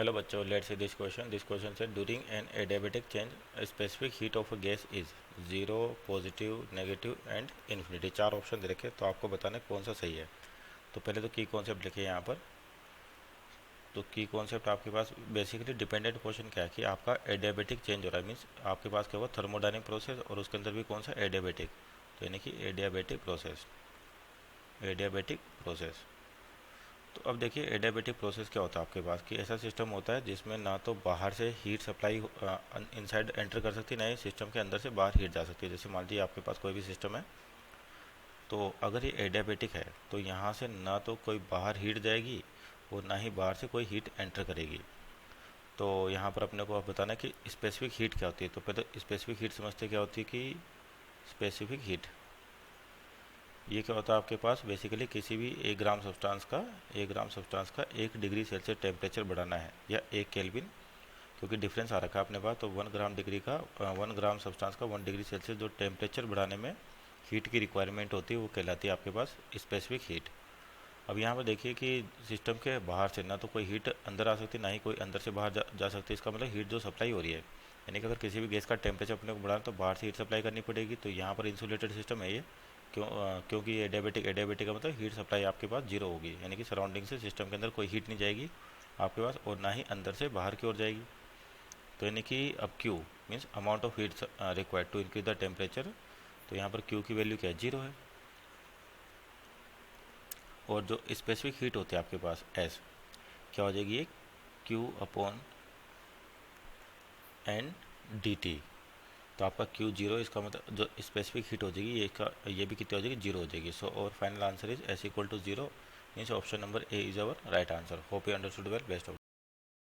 Hello बच्चों, let's see this question. This question say during an adiabatic change specific heat of a gas is 0, positive, negative and infinity. चार option दे रखे, तो आपको बताना है कौन सा सही है। तो पहले तो की कॉन्सेप्ट लिखे यहाँ पर। तो की कॉन्सेप्ट आपके पास बेसिकली डिपेंडेंट क्वेश्चन क्या है कि आपका एडियाबेटिक चेंज हो रहा है, मीन्स आपके पास क्या होगा, थर्मोडायनेमिक प्रोसेस और उसके अंदर भी कौन सा एडियाबेटिक। तो यानी कि एडियाबेटिक प्रोसेस, एडियाबेटिक प्रोसेस। तो अब देखिए एडियाबेटिक प्रोसेस क्या होता है आपके पास कि ऐसा सिस्टम होता है जिसमें ना तो बाहर से हीट सप्लाई इनसाइड एंटर कर सकती, ना ही सिस्टम के अंदर से बाहर हीट जा सकती है। जैसे मान लीजिए आपके पास कोई भी सिस्टम है, तो अगर ये एडियाबेटिक है तो यहाँ से ना तो कोई बाहर हीट जाएगी और ना ही बाहर से कोई हीट एंटर करेगी। तो यहाँ पर अपने को अब बताना है कि स्पेसिफिक हीट क्या होती है। तो पहले स्पेसिफिक हीट समझते क्या होती है कि स्पेसिफिक हीट ये क्या होता है आपके पास, बेसिकली किसी भी 1 ग्राम सब्सटेंस का 1 डिग्री सेल्सियस टेम्परेचर बढ़ाना है या 1 केल्विन, क्योंकि डिफरेंस आ रखा है अपने पास। तो 1 ग्राम का 1 डिग्री सेल्सियस जो टेम्परेचर बढ़ाने में हीट की रिक्वायरमेंट होती है वो कहलाती है आपके पास स्पेसिफिक हीट। अब यहाँ पर देखिए कि सिस्टम के बाहर से ना तो कोई हीट अंदर आ सकती, ना ही कोई अंदर से बाहर जा सकती। इसका मतलब हीट जो सप्लाई हो रही है, यानी कि अगर किसी भी गैस का टेम्परेचर अपने को बढ़ाना तो बाहर से हीट सप्लाई करनी पड़ेगी। तो यहाँ पर इंसुलेटेड सिस्टम है ये, क्योंकि ये एडियाबेटिक का मतलब हीट सप्लाई आपके पास जीरो होगी, यानी कि सराउंडिंग से सिस्टम के अंदर कोई हीट नहीं जाएगी आपके पास और ना ही अंदर से बाहर की ओर जाएगी। तो यानी कि अब Q means amount of heat required to increase the temperature. तो यहाँ पर Q की वैल्यू क्या है, जीरो है। और जो स्पेसिफिक हीट होती है आपके पास S क्या हो जाएगी, ये Q upon N D T. तो आपका Q जीरो, इसका मतलब जो स्पेसिफिक हीट हो जाएगी ये भी कितनी हो जाएगी, जीरो हो जाएगी। सो और final answer is S equal to zero, means option number A is our right answer. Hope you understood well. Best of